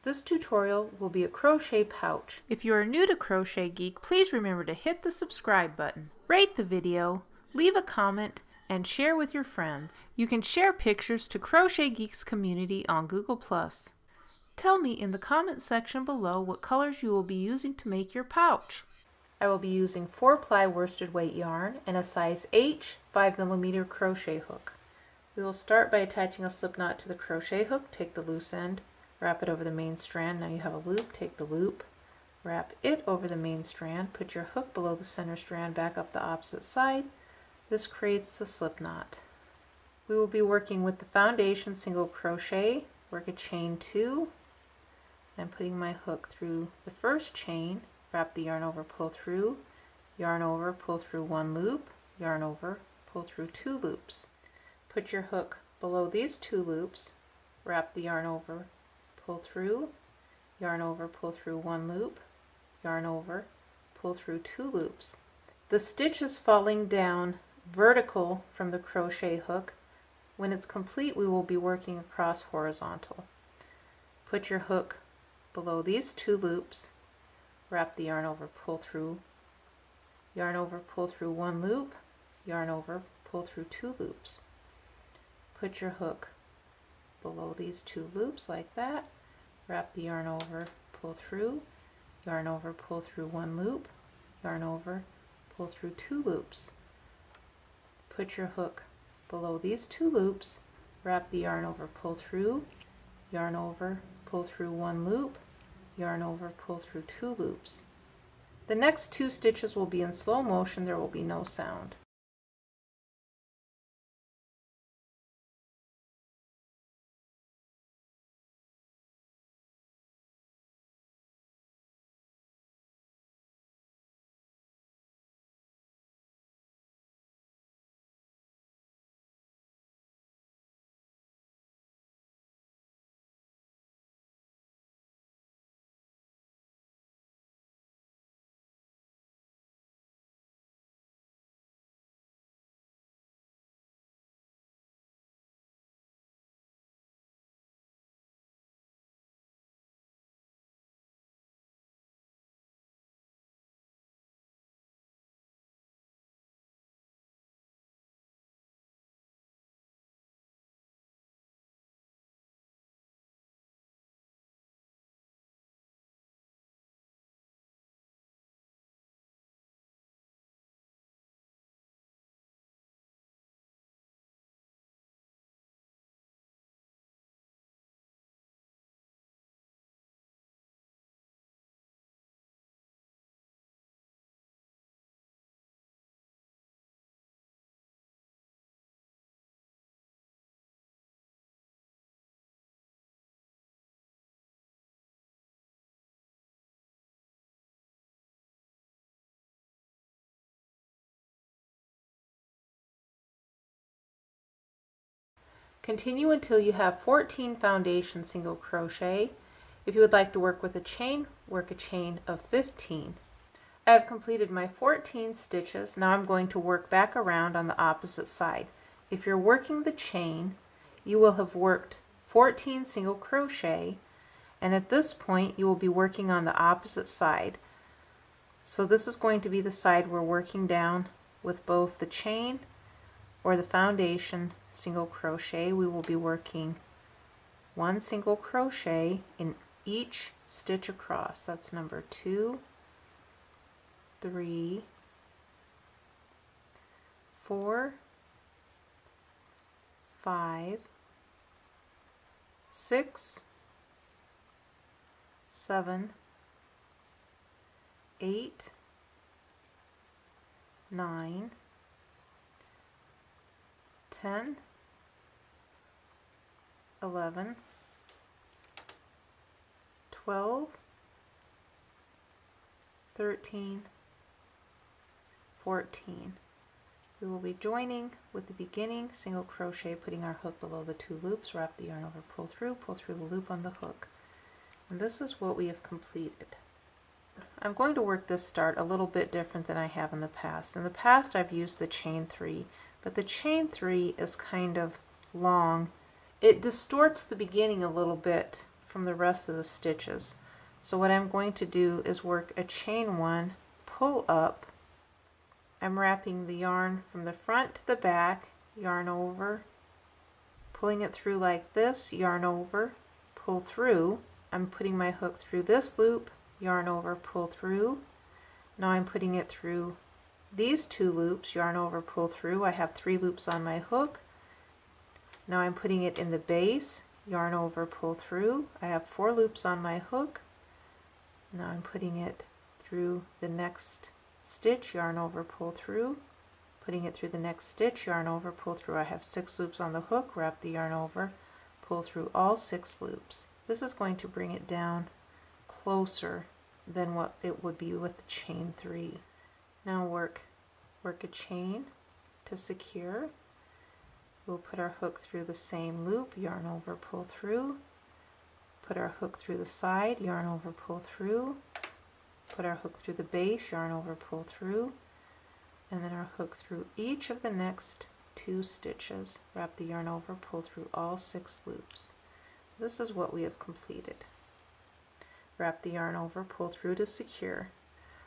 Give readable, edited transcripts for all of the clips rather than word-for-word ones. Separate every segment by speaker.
Speaker 1: This tutorial will be a crochet pouch. If you are new to Crochet Geek, please remember to hit the subscribe button, rate the video, leave a comment, and share with your friends. You can share pictures to Crochet Geek's community on Google+. Tell me in the comment section below what colors you will be using to make your pouch. I will be using 4-ply worsted weight yarn and a size H 5mm crochet hook. We will start by attaching a slip knot to the crochet hook. Take the loose end, wrap it over the main strand. Now you have a loop. Take the loop, wrap it over the main strand, put your hook below the center strand, back up the opposite side. This creates the slip knot. We will be working with the foundation single crochet. Work a chain 2. I'm putting my hook through the first chain, wrap the yarn over, pull through, yarn over, pull through 1 loop, yarn over, pull through 2 loops. Put your hook below these 2 loops, wrap the yarn over, pull through, yarn over, pull through 1 loop, yarn over, pull through 2 loops. The stitch is falling down vertical from the crochet hook. When it's complete, we will be working across horizontal. Put your hook below these 2 loops, wrap the yarn over, pull through, yarn over, pull through 1 loop, yarn over, pull through 2 loops. Put your hook below these 2 loops like that, wrap the yarn over, pull through, yarn over, pull through 1 loop, yarn over, pull through 2 loops. Put your hook below these 2 loops, wrap the yarn over, pull through, yarn over, pull through 1 loop, yarn over, pull through 2 loops. The next 2 stitches will be in slow motion. There will be no sound. Continue until you have 14 foundation single crochet. If you would like to work with a chain, work a chain of 15. I have completed my 14 stitches. Now I'm going to work back around on the opposite side. If you're working the chain, you will have worked 14 single crochet, and at this point you will be working on the opposite side. So this is going to be the side we're working down with both the chain or the foundation single crochet. We will be working 1 single crochet in each stitch across. That's number 2, 3, 4, 5, 6, 7, 8, 9, 10, 11, 12, 13, 14. We will be joining with the beginning single crochet, putting our hook below the 2 loops, wrap the yarn over, pull through the loop on the hook. And this is what we have completed. I'm going to work this start a little bit different than I have in the past. In the past I've used the chain 3, but the chain 3 is kind of long. It distorts the beginning a little bit from the rest of the stitches. So what I'm going to do is work a chain 1, pull up. I'm wrapping the yarn from the front to the back, yarn over, pulling it through like this, yarn over, pull through. I'm putting my hook through this loop, yarn over, pull through. Now I'm putting it through these 2 loops, yarn over, pull through. I have 3 loops on my hook. Now I'm putting it in the base, yarn over, pull through. I have 4 loops on my hook. Now I'm putting it through the next stitch, yarn over, pull through, putting it through the next stitch, yarn over, pull through. I have 6 loops on the hook, wrap the yarn over, pull through all 6 loops. This is going to bring it down closer than what it would be with the chain 3. Now work a chain to secure. We'll put our hook through the same loop, yarn over, pull through, put our hook through the side, yarn over, pull through, put our hook through the base, yarn over, pull through, and then our hook through each of the next 2 stitches, wrap the yarn over, pull through all 6 loops. This is what we have completed. Wrap the yarn over, pull through to secure.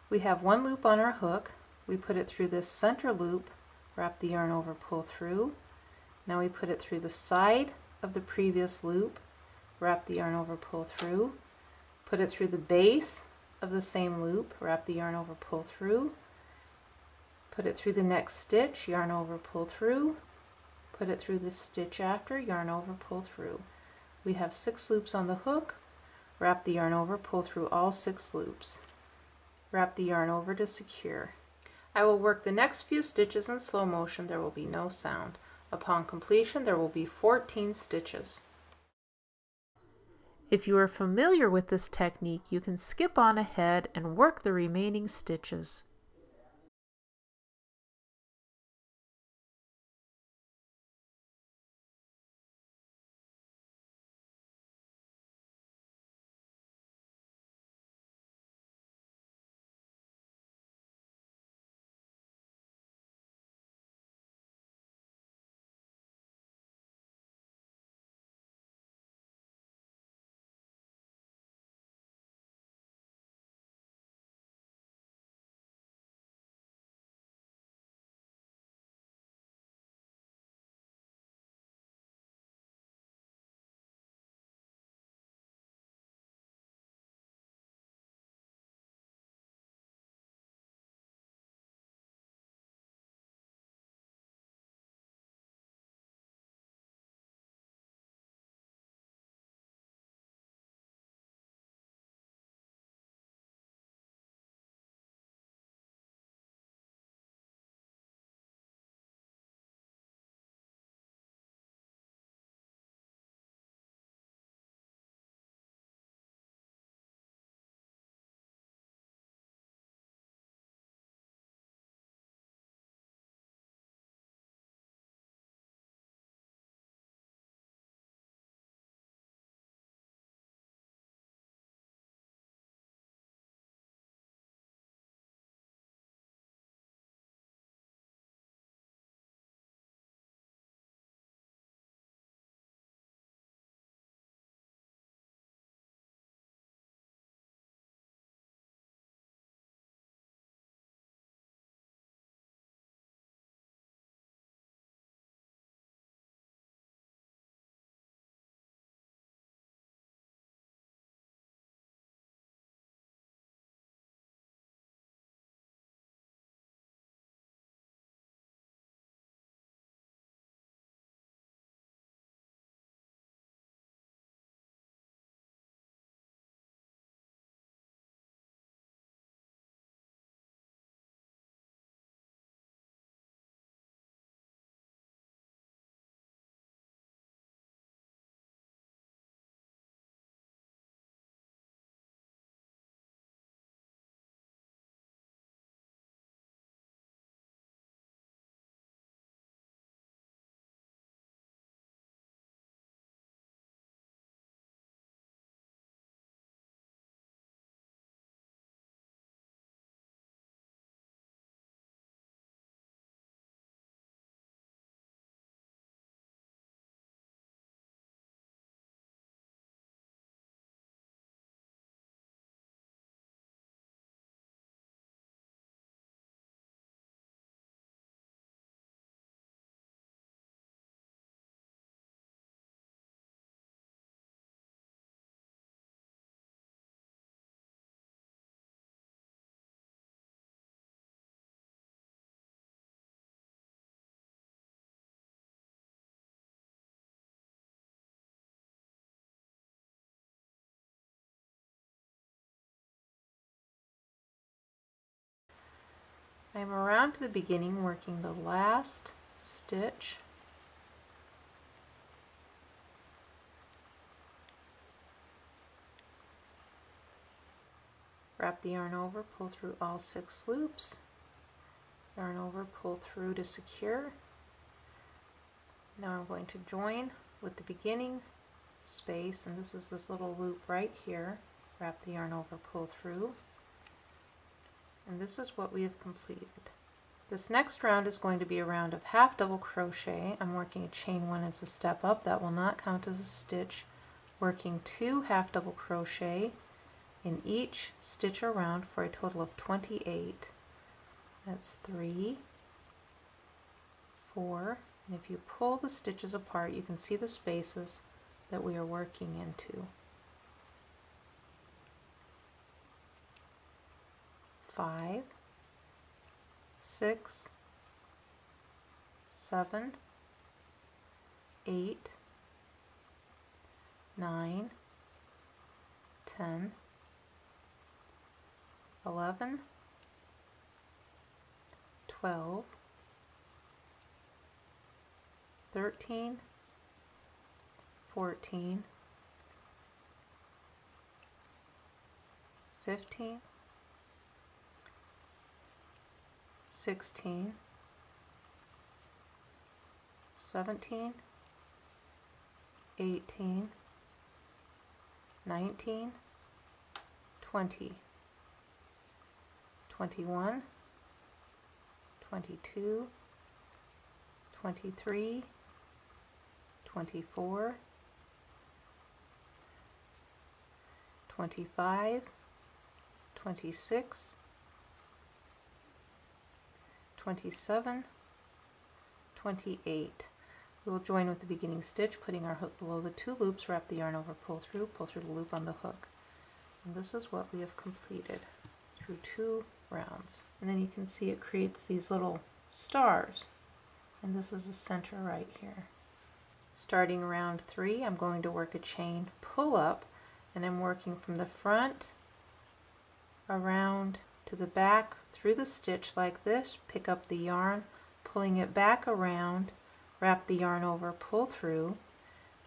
Speaker 1: We have 1 loop on our hook. We put it through this center loop, wrap the yarn over, pull through. Now we put it through the side of the previous loop, wrap the yarn over, pull through, put it through the base of the same loop, wrap the yarn over, pull through, put it through the next stitch, yarn over, pull through, put it through the stitch after, yarn over, pull through. We have 6 loops on the hook, wrap the yarn over, pull through all 6 loops. Wrap the yarn over to secure. I will work the next few stitches in slow motion. There will be no sound. Upon completion, there will be 14 stitches. If you are familiar with this technique, you can skip on ahead and work the remaining stitches. I'm around to the beginning working the last stitch. Wrap the yarn over, pull through all 6 loops, yarn over, pull through to secure. Now I'm going to join with the beginning space, and this is this little loop right here. Wrap the yarn over, pull through, and this is what we have completed. This next round is going to be a round of half double crochet. I'm working a chain 1 as a step up. That will not count as a stitch. Working 2 half double crochet in each stitch around for a total of 28. That's 3, 4, and if you pull the stitches apart, you can see the spaces that we are working into. 5, 6, 7, 8, 9, 10, 11, 12, 13, 14, 15, 16, 17, 18, 19, 20, 21, 22, 23, 24, 25, 26, 27, 28. We will join with the beginning stitch, putting our hook below the 2 loops, wrap the yarn over, pull through the loop on the hook. And this is what we have completed through 2 rounds. And then you can see it creates these little stars, and this is the center right here. Starting round 3, I'm going to work a chain pull up, and I'm working from the front around to the back through the stitch like this, pick up the yarn, pulling it back around, wrap the yarn over, pull through.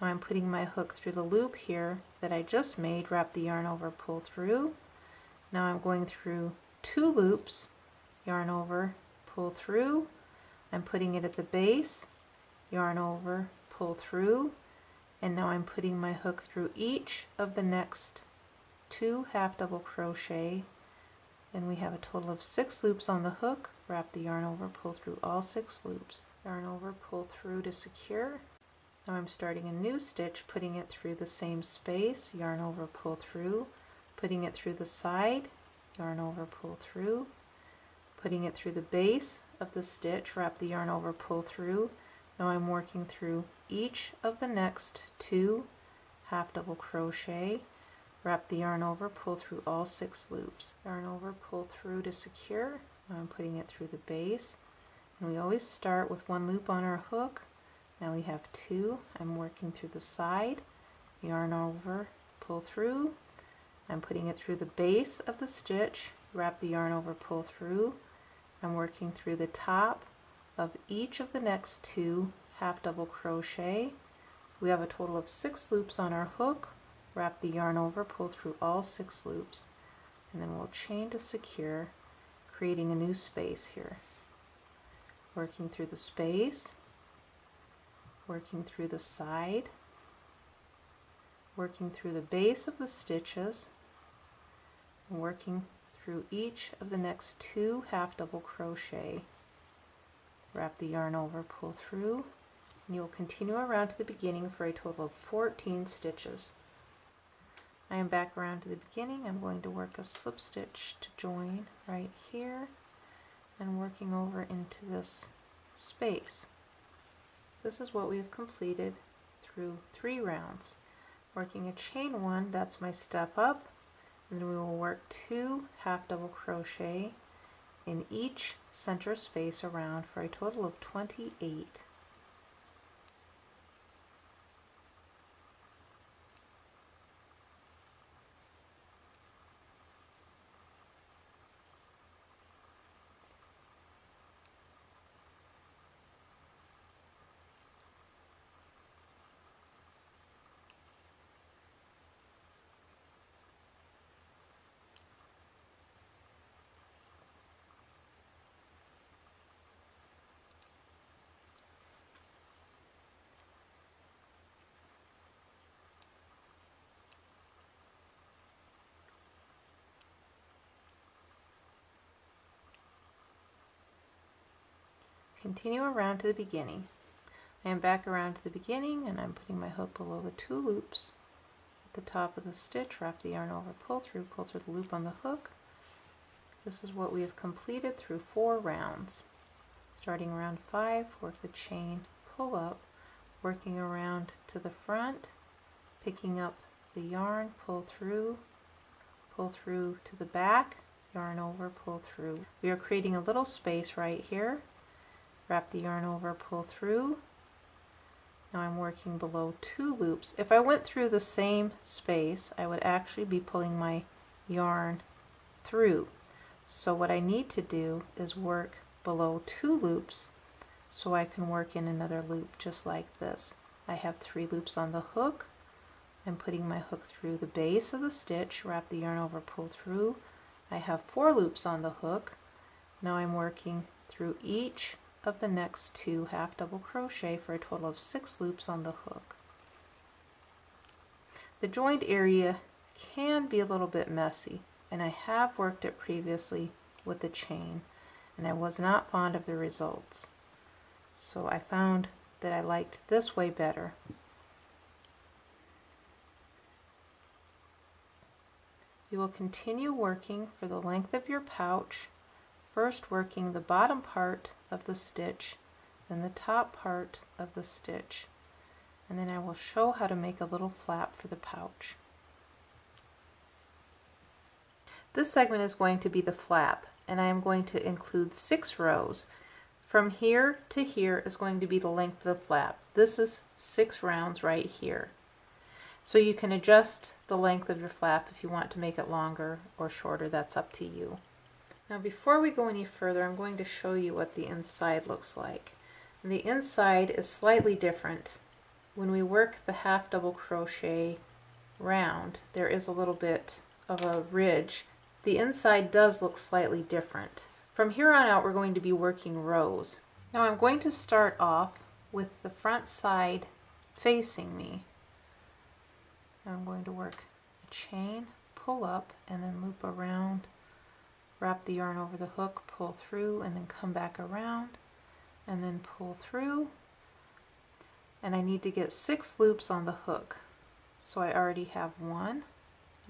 Speaker 1: Now I'm putting my hook through the loop here that I just made, wrap the yarn over, pull through. Now I'm going through 2 loops, yarn over, pull through. I'm putting it at the base, yarn over, pull through, and now I'm putting my hook through each of the next 2 half double crochet. Then we have a total of 6 loops on the hook, wrap the yarn over, pull through all 6 loops, yarn over, pull through to secure. Now I'm starting a new stitch, putting it through the same space, yarn over, pull through, putting it through the side, yarn over, pull through, putting it through the base of the stitch, wrap the yarn over, pull through. Now I'm working through each of the next 2 half double crochet, wrap the yarn over, pull through all 6 loops, yarn over, pull through to secure. Now I'm putting it through the base, and we always start with 1 loop on our hook. Now we have 2. I'm working through the side, yarn over, pull through. I'm putting it through the base of the stitch, wrap the yarn over, pull through. I'm working through the top of each of the next 2 half double crochet. We have a total of 6 loops on our hook, wrap the yarn over, pull through all 6 loops, and then we'll chain to secure, creating a new space here. Working through the space, working through the side, working through the base of the stitches, and working through each of the next 2 half double crochet. Wrap the yarn over, pull through, and you will continue around to the beginning for a total of 14 stitches. I am back around to the beginning. I'm going to work a slip stitch to join right here and working over into this space. This is what we have completed through 3 rounds. Working a chain 1, that's my step up, and then we will work 2 half double crochet in each center space around for a total of 28. Continue around to the beginning. I am back around to the beginning and I'm putting my hook below the 2 loops at the top of the stitch, wrap the yarn over, pull through the loop on the hook. This is what we have completed through 4 rounds. Starting round 5, work the chain, pull up, working around to the front, picking up the yarn, pull through to the back, yarn over, pull through. We are creating a little space right here. Wrap the yarn over, pull through. Now I'm working below 2 loops. If I went through the same space, I would actually be pulling my yarn through. So what I need to do is work below 2 loops so I can work in another loop just like this. I have 3 loops on the hook. I'm putting my hook through the base of the stitch, wrap the yarn over, pull through. I have 4 loops on the hook. Now I'm working through each of the next 2 half double crochet for a total of 6 loops on the hook. The joined area can be a little bit messy, and I have worked it previously with the chain, and I was not fond of the results. So I found that I liked this way better. You will continue working for the length of your pouch, first working the bottom part of the stitch, then the top part of the stitch, and then I will show how to make a little flap for the pouch. This segment is going to be the flap, and I am going to include 6 rows. From here to here is going to be the length of the flap. This is 6 rounds right here. So you can adjust the length of your flap if you want to make it longer or shorter, that's up to you. Now before we go any further, I'm going to show you what the inside looks like. And the inside is slightly different. When we work the half double crochet round, there is a little bit of a ridge. The inside does look slightly different. From here on out, we're going to be working rows. Now I'm going to start off with the front side facing me. I'm going to work a chain, pull up, and then loop around, wrap the yarn over the hook, pull through, and then come back around, and then pull through. And I need to get 6 loops on the hook. So I already have 1.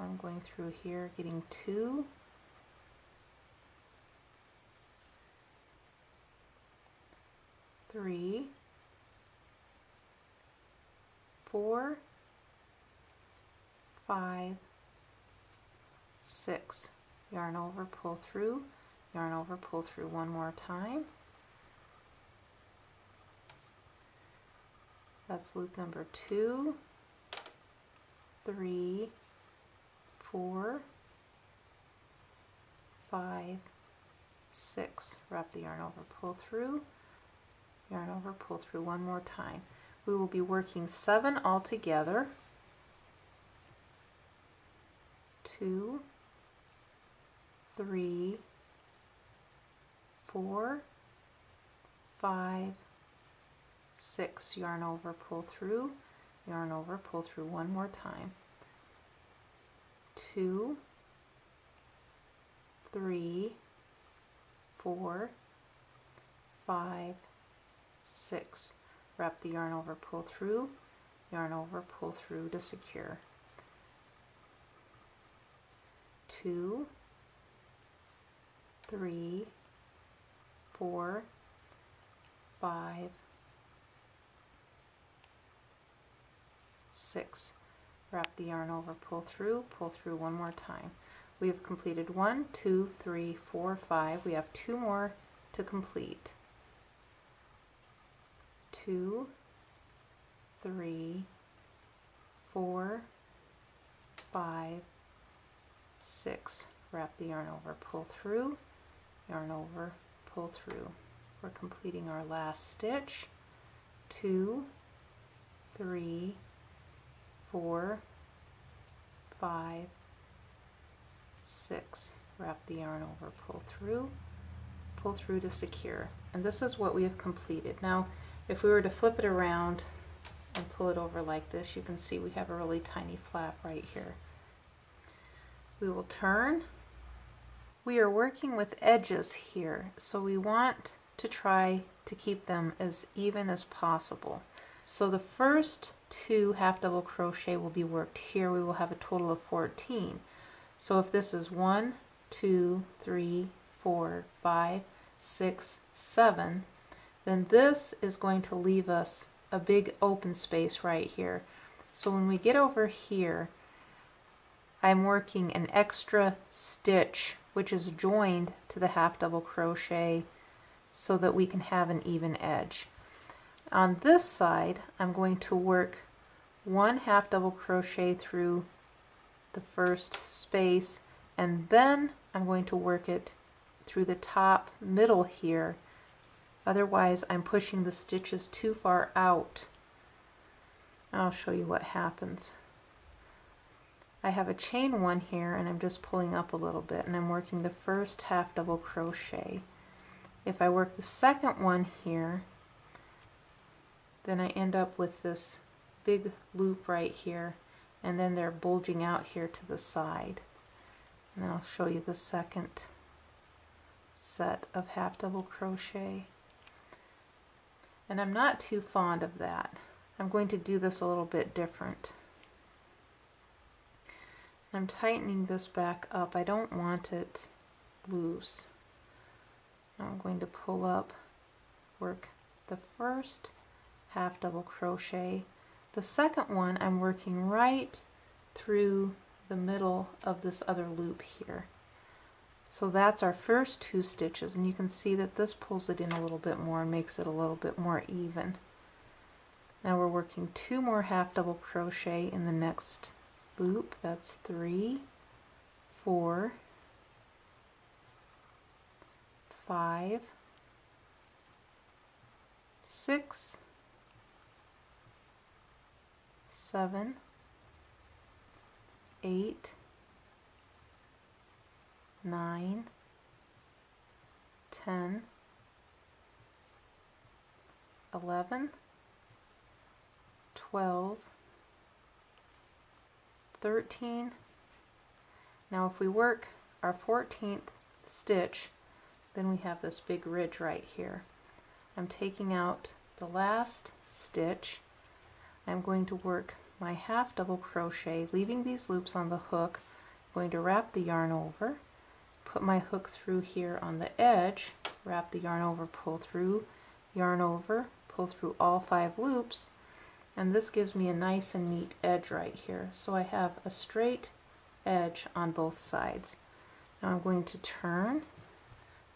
Speaker 1: I'm going through here, getting 2. 3, 4, 5, 6. Yarn over, pull through, yarn over, pull through one more time. That's loop number 2, 3, 4, 5, 6. Wrap the yarn over, pull through, yarn over, pull through one more time. We will be working 7 altogether. 2, 3, 4, 5, 6. Yarn over, pull through, yarn over, pull through one more time. 2, 3, 4, 5, 6. Wrap the yarn over, pull through, yarn over, pull through to secure. 2, 3, 4, 5, 6. Wrap the yarn over, pull through one more time. We have completed 1, 2, 3, 4, 5. We have 2 more to complete. 2, 3, 4, 5, 6. Wrap the yarn over, pull through, yarn over, pull through. We're completing our last stitch. 2, 3, 4, 5, 6. Wrap the yarn over, pull through to secure. And this is what we have completed. Now, if we were to flip it around and pull it over like this, you can see we have a really tiny flap right here. We will turn. We are working with edges here, so we want to try to keep them as even as possible. So the first 2 half double crochet will be worked here. We will have a total of 14. So if this is 1, 2, 3, 4, 5, 6, 7, then this is going to leave us a big open space right here. So when we get over here, I'm working an extra stitch which is joined to the half double crochet so that we can have an even edge. On this side, I'm going to work 1 half double crochet through the first space, and then I'm going to work it through the top middle here. Otherwise, I'm pushing the stitches too far out. I'll show you what happens. I have a chain 1 here, and I'm just pulling up a little bit, and I'm working the first half double crochet. If I work the second one here, then I end up with this big loop right here, and then they're bulging out here to the side. And then I'll show you the second set of half double crochet. And I'm not too fond of that. I'm going to do this a little bit different. I'm tightening this back up. I don't want it loose. Now I'm going to pull up, work the first half double crochet. The second one I'm working right through the middle of this other loop here. So that's our first 2 stitches, and you can see that this pulls it in a little bit more and makes it a little bit more even. Now we're working 2 more half double crochet in the next loop. That's 3, 4, 5, 6, 7, 8, 9, 10, 11, 12, 13. Now if we work our 14th stitch, then we have this big ridge right here. I'm taking out the last stitch. I'm going to work my half double crochet, leaving these loops on the hook. I'm going to wrap the yarn over, put my hook through here on the edge, wrap the yarn over, pull through, yarn over, pull through all 5 loops, and this gives me a nice and neat edge right here. So I have a straight edge on both sides. Now I'm going to turn.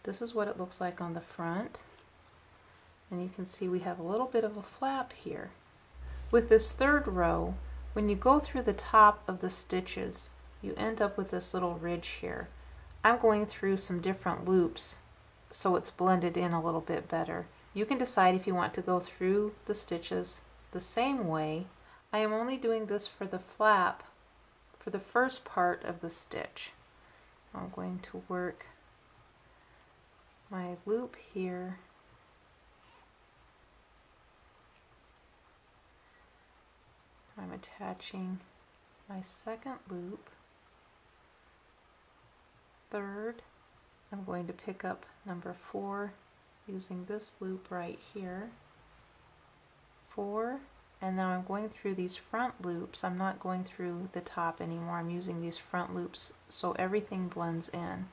Speaker 1: This is what it looks like on the front, and you can see we have a little bit of a flap here. With this third row, when you go through the top of the stitches, you end up with this little ridge here. I'm going through some different loops so it's blended in a little bit better. You can decide if you want to go through the stitches the same way. I am only doing this for the flap for the first part of the stitch. I'm going to work my loop here. I'm attaching my second loop, third. I'm going to pick up number 4 using this loop right here, 4, and now I'm going through these front loops. I'm not going through the top anymore. I'm using these front loops so everything blends in.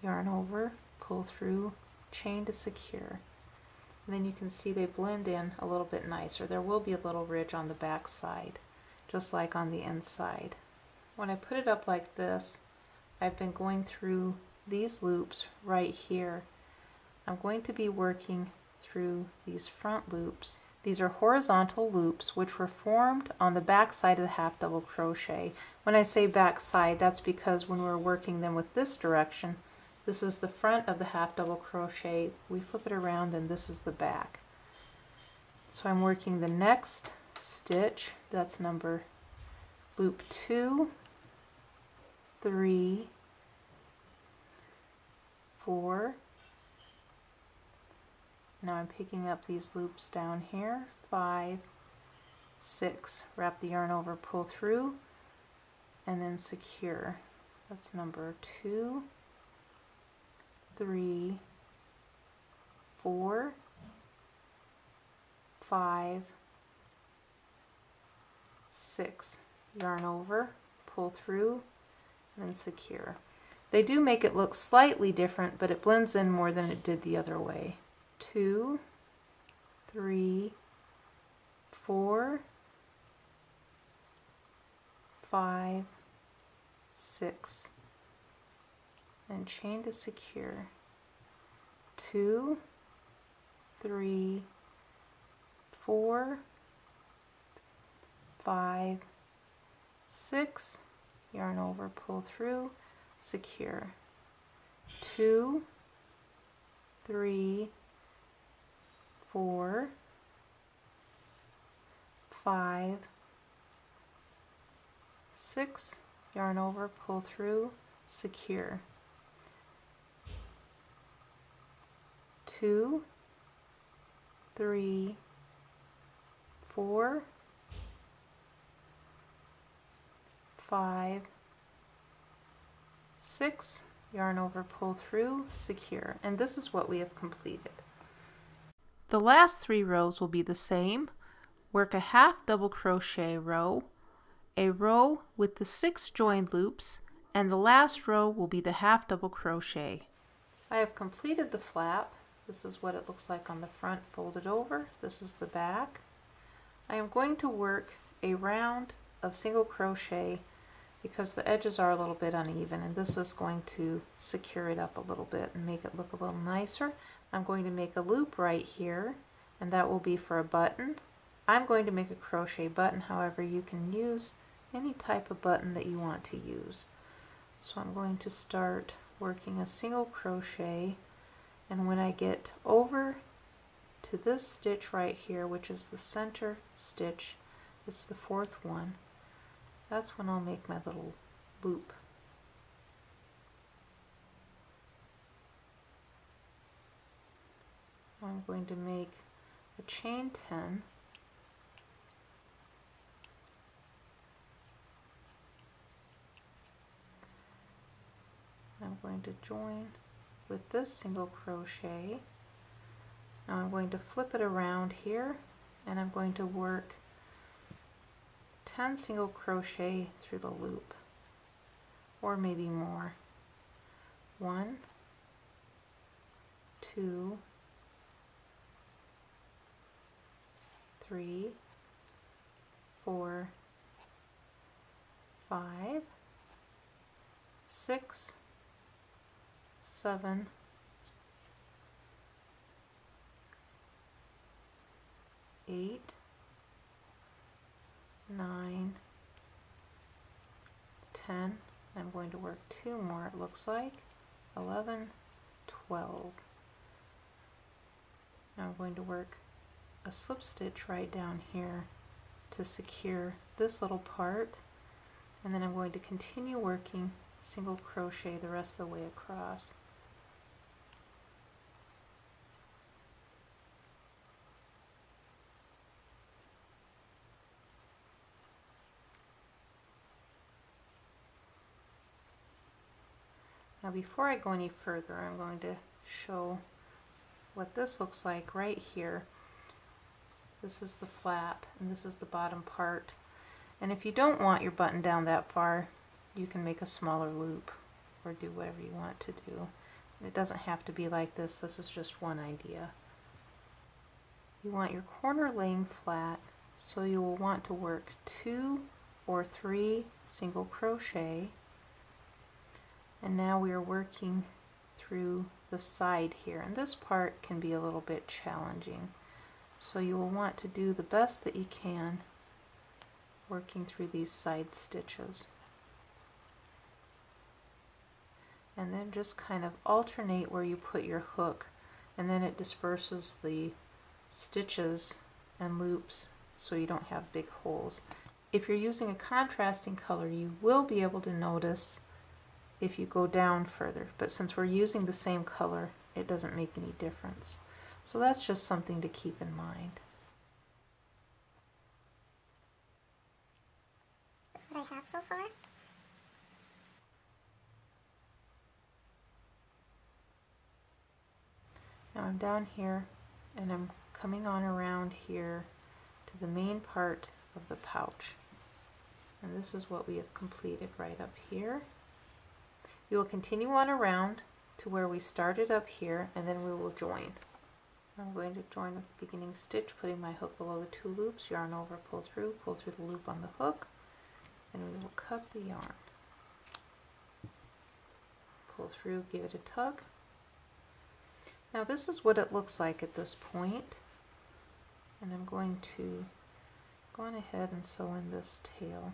Speaker 1: Yarn over, pull through, chain to secure. And then you can see they blend in a little bit nicer. There will be a little ridge on the back side, just like on the inside. When I put it up like this, I've been going through these loops right here. I'm going to be working through these front loops. These are horizontal loops which were formed on the back side of the half double crochet. When I say back side, that's because when we're working them with this direction, this is the front of the half double crochet. We flip it around and this is the back. So I'm working the next stitch, that's number loop 2, 3, 4. Now I'm picking up these loops down here, 5, 6. Wrap the yarn over, pull through, and then secure. That's number 2, 3, 4, 5, 6. Yarn over, pull through, and then secure. They do make it look slightly different, but it blends in more than it did the other way. 2, 3, 4, 5, 6, and chain to secure. 2, 3, 4, 5, 6, yarn over, pull through, secure. 2, 3, 4, 5, 6, yarn over, pull through, secure. 2, 3, 4, 5, 6, yarn over, pull through, secure. And this is what we have completed. The last 3 rows will be the same. Work a half double crochet row, a row with the 6 joined loops, and the last row will be the half double crochet. I have completed the flap. This is what it looks like on the front folded over. This is the back. I am going to work a round of single crochet because the edges are a little bit uneven, and this is going to secure it up a little bit and make it look a little nicer. I'm going to make a loop right here, and that will be for a button. I'm going to make a crochet button, however you can use any type of button that you want to use. So I'm going to start working a single crochet, and when I get over to this stitch right here, which is the center stitch, it's the 4th one, that's when I'll make my little loop. I'm going to make a chain 10, I'm going to join with this single crochet. Now I'm going to flip it around here, and I'm going to work 10 single crochet through the loop, or maybe more. 1, 2, 3, 4, 5, 6, 7, 8, 9, 10. I'm going to work 2 more, it looks like. 11, 12. Now I'm going to work a slip stitch right down here to secure this little part, and then I'm going to continue working single crochet the rest of the way across. Now before I go any further, I'm going to show what this looks like right here. This is the flap, and this is the bottom part. And if you don't want your button down that far, you can make a smaller loop or do whatever you want to do. It doesn't have to be like this. This is just one idea. You want your corner laying flat, so you will want to work 2 or 3 single crochet. And now we are working through the side here, and this part can be a little bit challenging. So you will want to do the best that you can working through these side stitches. And then just kind of alternate where you put your hook, and then it disperses the stitches and loops so you don't have big holes. If you're using a contrasting color, you will be able to notice if you go down further, but since we're using the same color, it doesn't make any difference. So that's just something to keep in mind.
Speaker 2: That's what I have so far.
Speaker 1: Now I'm down here and I'm coming on around here to the main part of the pouch. And this is what we have completed right up here. We will continue on around to where we started up here, and then we will join. I'm going to join with the beginning stitch, putting my hook below the 2 loops, yarn over, pull through the loop on the hook, and we will cut the yarn. Pull through, give it a tug. Now this is what it looks like at this point, and I'm going to go on ahead and sew in this tail.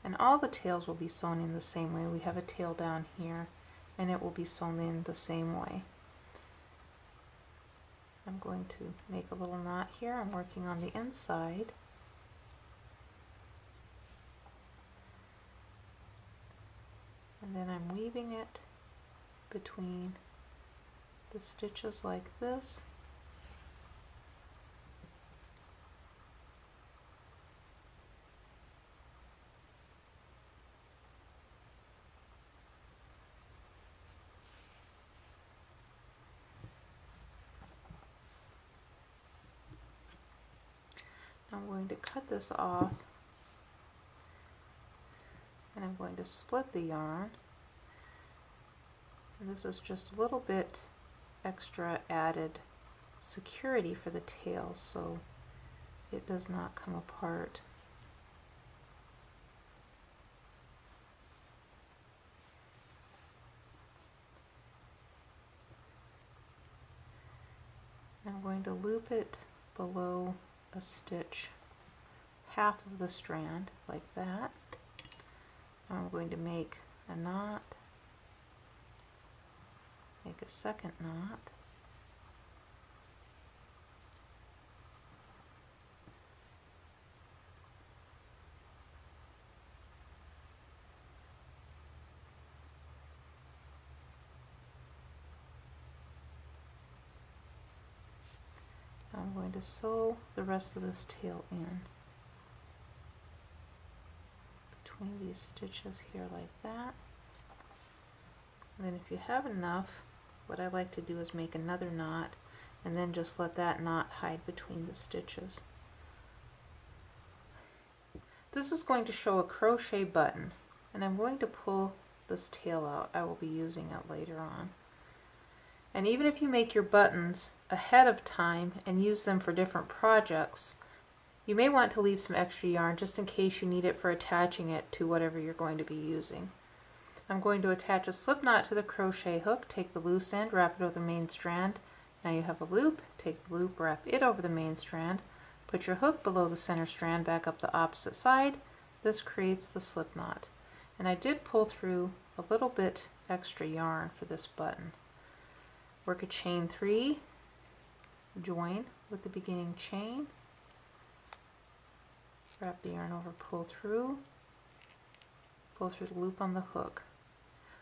Speaker 1: And all the tails will be sewn in the same way. We have a tail down here, and it will be sewn in the same way. I'm going to make a little knot here. I'm working on the inside. And then I'm weaving it between the stitches like this. I'm going to cut this off, and I'm going to split the yarn, and this is just a little bit extra added security for the tail so it does not come apart. I'm going to loop it below a stitch, half of the strand like that. I'm going to make a knot, make a second knot, I'm going to sew the rest of this tail in between these stitches here like that. And then if you have enough, what I like to do is make another knot and then just let that knot hide between the stitches. This is going to show a crochet button, and I'm going to pull this tail out. I will be using it later on. And even if you make your buttons ahead of time and use them for different projects, you may want to leave some extra yarn just in case you need it for attaching it to whatever you're going to be using. I'm going to attach a slip knot to the crochet hook, take the loose end, wrap it over the main strand. Now you have a loop, take the loop, wrap it over the main strand, put your hook below the center strand, back up the opposite side. This creates the slip knot. And I did pull through a little bit extra yarn for this button. Work a chain 3, join with the beginning chain, wrap the yarn over, pull through the loop on the hook.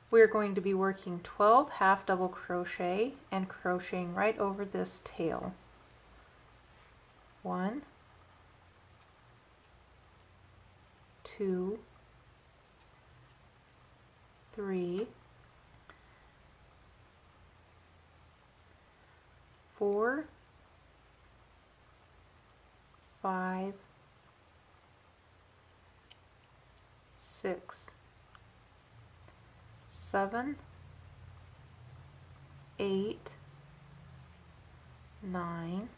Speaker 1: We are going to be working 12 half double crochet and crocheting right over this tail. 1, 2, 3, 4, 5, 6, 7, 8, 9,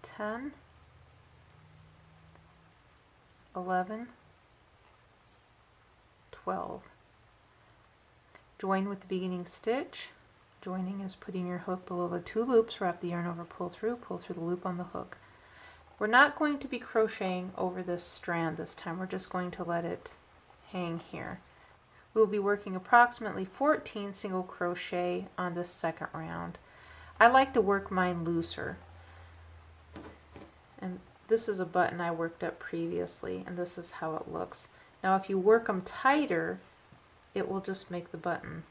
Speaker 1: 10, 11, 12. Join with the beginning stitch. Joining is putting your hook below the 2 loops, wrap the yarn over, pull through the loop on the hook. We're not going to be crocheting over this strand this time, we're just going to let it hang here. We'll be working approximately 14 single crochet on this second round. I like to work mine looser. And this is a button I worked up previously, and this is how it looks. Now if you work them tighter, it will just make the button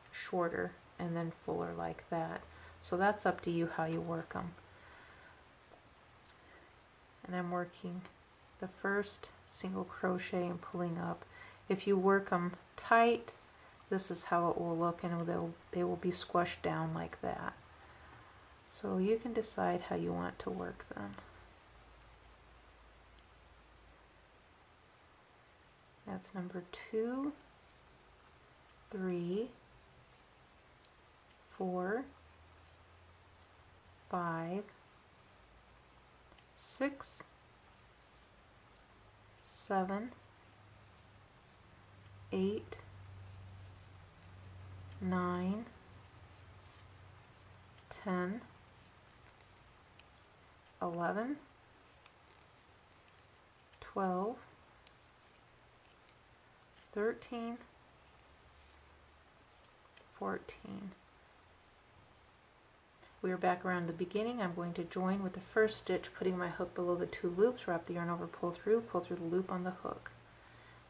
Speaker 1: shorter and then fuller like that. So that's up to you how you work them. And I'm working the first single crochet and pulling up. If you work them tight, this is how it will look, and they will be squashed down like that. So you can decide how you want to work them. That's number 2, 3, 4, 5, 6, 7, 8, 9, 10, 11, 12, 13, 14. We are back around the beginning. I'm going to join with the first stitch, putting my hook below the 2 loops, wrap the yarn over, pull through the loop on the hook.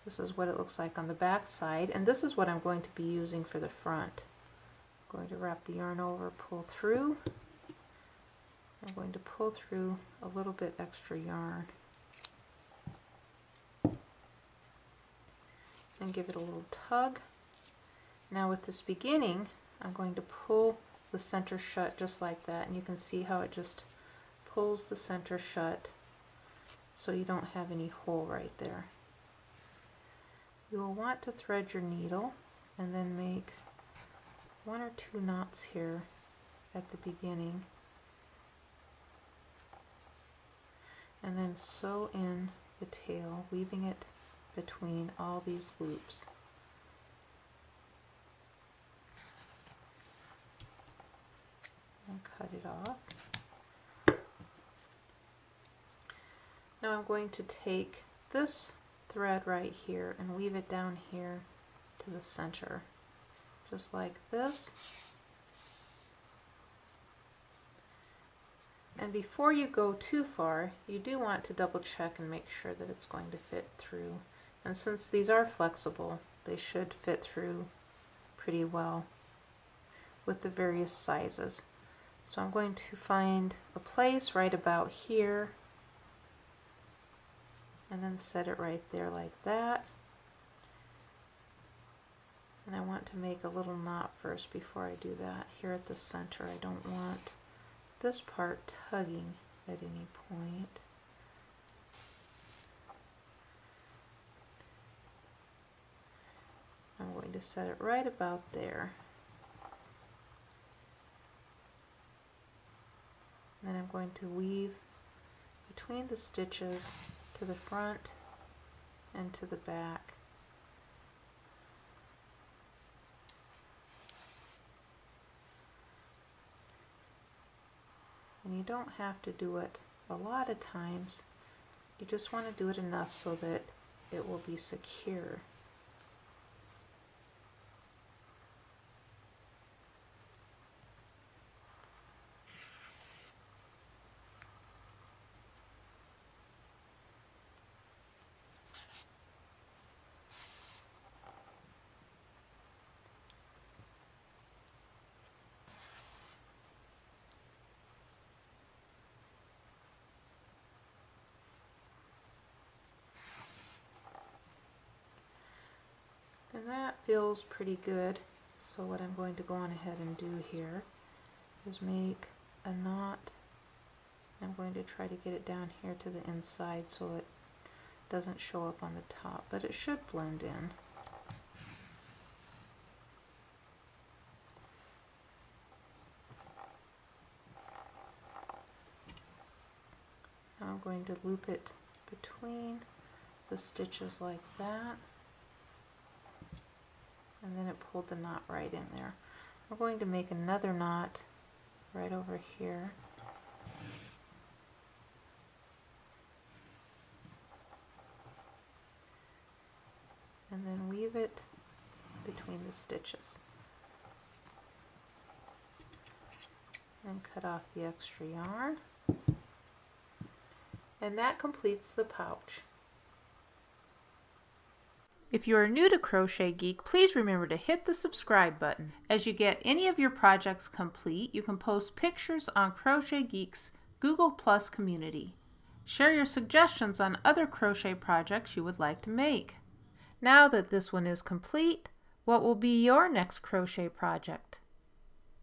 Speaker 1: This is what it looks like on the back side, and this is what I'm going to be using for the front. I'm going to wrap the yarn over, pull through. I'm going to pull through a little bit extra yarn and give it a little tug. Now with this beginning, I'm going to pull the center shut just like that, and you can see how it just pulls the center shut so you don't have any hole right there. You will want to thread your needle and then make 1 or 2 knots here at the beginning, and then sew in the tail, weaving it between all these loops. And cut it off. Now I'm going to take this thread right here and weave it down here to the center, just like this. And before you go too far, you do want to double check and make sure that it's going to fit through. And since these are flexible, they should fit through pretty well with the various sizes. So I'm going to find a place right about here and then set it right there like that. And I want to make a little knot first before I do that here at the center. I don't want this part tugging at any point. I'm going to set it right about there. And then I'm going to weave between the stitches to the front and to the back. And you don't have to do it a lot of times. You just want to do it enough so that it will be secure. And that feels pretty good. So what I'm going to go on ahead and do here is make a knot. I'm going to try to get it down here to the inside so it doesn't show up on the top, but it should blend in. Now I'm going to loop it between the stitches like that. And then it pulled the knot right in there. I'm going to make another knot right over here. And then weave it between the stitches. And cut off the extra yarn. And that completes the pouch. If you are new to Crochet Geek, please remember to hit the subscribe button. As you get any of your projects complete, you can post pictures on Crochet Geek's Google+ community. Share your suggestions on other crochet projects you would like to make. Now that this one is complete, What will be your next crochet project?